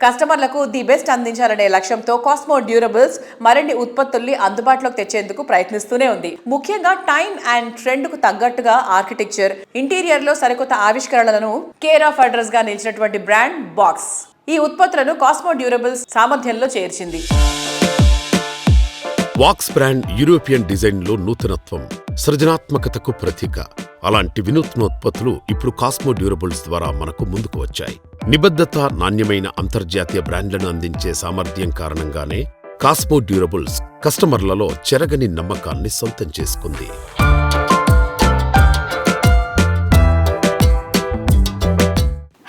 కస్టమర్లకు the best అందించాలనే లక్ష్యంతో కాస్మో డ్యూరబుల్స్ మరిన్ని ఉత్పత్తుల్ని అందుబాటులోకి తెచ్చేందుకు ప్రయత్నిస్తూనే ఉంది. ముఖ్యంగా టైమ్ అండ్ ట్రెండ్ కు తగ్గట్టుగా ఆర్కిటెక్చర్, ఇంటీరియర్ లో సరికొత్త ఆవిష్కరణలను కేర్ ఆఫ్ అడ్రస్ గా నిలిచినటువంటి బ్రాండ్ బాక్స్ ఈ ఉత్పత్తులను కాస్మో డ్యూరబుల్స్ సామర్థ్యంలో చేర్చింది. వాక్స్ బ్రాండ్ యూరోపియన్ డిజైన్ లో నూతనత్వం, సృజనాత్మకతకు ప్రతీక. అలాంటి వినూత్నోత్పత్తులు ఇప్పుడు కాస్మో డ్యూరబుల్స్ ద్వారా మనకు ముందుకు వచ్చాయి. నిబద్ధత, నాణ్యమైన అంతర్జాతీయ బ్రాండ్లను అందించే సామర్థ్యం కారణంగానే కాస్మో డ్యూరబుల్స్ కస్టమర్లలో చెరగని నమ్మకాన్ని సొంతం చేసుకుంది.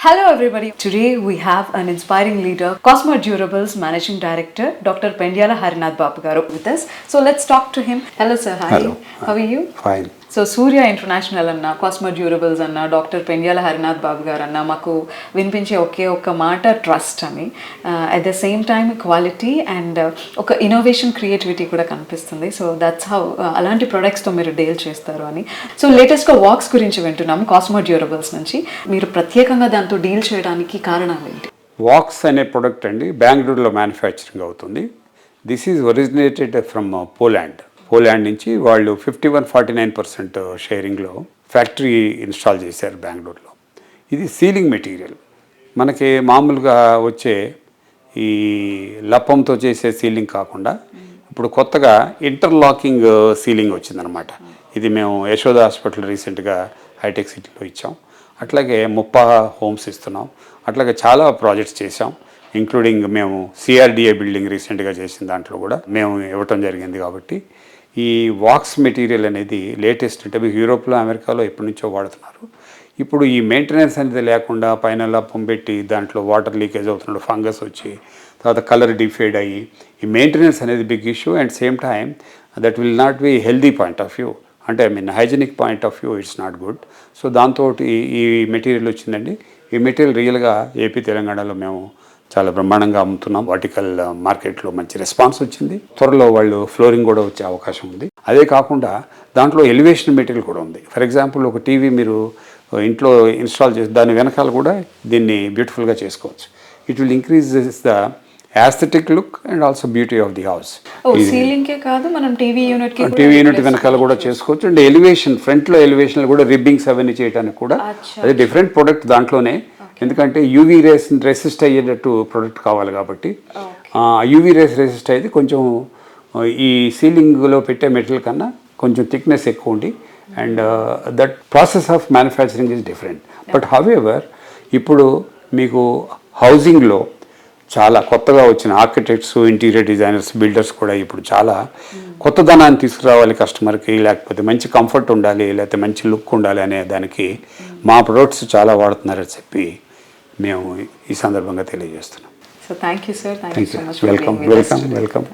Hello everybody. Today we have an inspiring leader, Cosmo Durables Managing Director, Dr. Pendyala Harinath Babu garu with us. So let's talk to him. Hello sir, hi. Hello. How are you? Fine. So Surya International anna, Cosmo Durables anna, Dr. Pendyala Harinath Babu garu anna maku vinipinche oka maata trust ani. At the same time quality and oka innovation creativity kuda kanipistundi. So that's how alanti products tho meeru deal chestaru ani. So latest ga walks gurinchi vintunam Cosmo Durables nunchi. Meeru pratyekanga danto deal చేయడానికి కారణం ఏంటి? Wax అనే product అండి బెంగళూరులో manufacturing అవుతుంది. This is originated from Poland నుంచి వాళ్ళు 51-49% షేరింగ్లో factory install చేశారు బెంగళూరులో. ఇది సీలింగ్ మెటీరియల్. మనకి మామూలుగా వచ్చే ఈ లప్పంతో చేసే సీలింగ్ కాకుండా ఇప్పుడు కొత్తగా ఇంటర్లాకింగ్ సీలింగ్ వచ్చిందనమాట. ఇది మేము యశోద హాస్పిటల్ రీసెంట్గా హైటెక్ సిటీలో ఇచ్చాం. అట్లాగే ముప్పా హోమ్స్ ఇస్తున్నాం. అట్లాగే చాలా ప్రాజెక్ట్స్ చేసాం, ఇంక్లూడింగ్ మేము సిఆర్డిఏ బిల్డింగ్ రీసెంట్గా చేసిన దాంట్లో కూడా మేము ఇవ్వటం జరిగింది. కాబట్టి ఈ వాక్స్ మెటీరియల్ అనేది లేటెస్ట్, అంటే యూరోప్లో అమెరికాలో ఎప్పటి నుంచో వాడుతున్నారు. ఇప్పుడు ఈ మెయింటెనెన్స్ అనేది లేకుండా పైన లప్పం పెట్టి దాంట్లో వాటర్ లీకేజ్ అవుతున్నాడు, ఫంగస్ వచ్చి తర్వాత కలర్ డిఫేడ్ అయ్యి ఈ మెయింటెనెన్స్ అనేది big issue. And same time that will not be healthy point of view, అంటే hygienic point of view it's not good. So దాంతో ఈ మెటీరియల్ వచ్చిందండి. ఈ మెటీరియల్ రియల్గా ఏపీ తెలంగాణలో మేము చాలా బ్రహ్మాండంగా అమ్ముతున్నాం. వర్టికల్ మార్కెట్లో మంచి రెస్పాన్స్ వచ్చింది. త్వరలో వాళ్ళు ఫ్లోరింగ్ కూడా వచ్చే అవకాశం ఉంది. అదే కాకుండా దాంట్లో ఎలివేషన్ మెటీరియల్ కూడా ఉంది. ఫర్ ఎగ్జాంపుల్ ఒక టీవీ మీరు ఇంట్లో ఇన్స్టాల్ చేసి దాని వెనకాల కూడా దీన్ని బ్యూటిఫుల్గా చేసుకోవచ్చు. It will increase the aesthetic look and also beauty of the house. Ceiling కాదు, మనం టీవీ యూనిట్ వెనకాల కూడా చేసుకోవచ్చు. అండ్ ఎలివేషన్, ఫ్రంట్లో ఎలివేషన్ కూడా రిబ్బింగ్స్ అవన్నీ చేయడానికి కూడా అది డిఫరెంట్ ప్రొడక్ట్ దాంట్లోనే. ఎందుకంటే యూవీ రేస్ రెసిస్ట్ అయ్యేటట్టు ప్రొడక్ట్ కావాలి కాబట్టి యూవీ రేస్ రెసిస్ట్ అయ్యేది కొంచెం ఈ సీలింగ్లో పెట్టే మెటీరియల్ కన్నా కొంచెం థిక్నెస్ ఎక్కువ ఉండి and that process of manufacturing is different. But however ఇప్పుడు మీకు హౌసింగ్లో చాలా కొత్తగా వచ్చిన ఆర్కిటెక్ట్స్, ఇంటీరియర్ డిజైనర్స్, బిల్డర్స్ కూడా ఇప్పుడు చాలా కొత్తదనాన్ని తీసుకురావాలి కస్టమర్కి, లేకపోతే మంచి కంఫర్ట్ ఉండాలి, లేకపోతే మంచి లుక్ ఉండాలి అనే దానికి మా ప్రొడక్ట్స్ చాలా వాడుతున్నారని చెప్పి మేము ఈ సందర్భంగా తెలియజేస్తున్నాం. So thank you sir. Thank you so much. Welcome.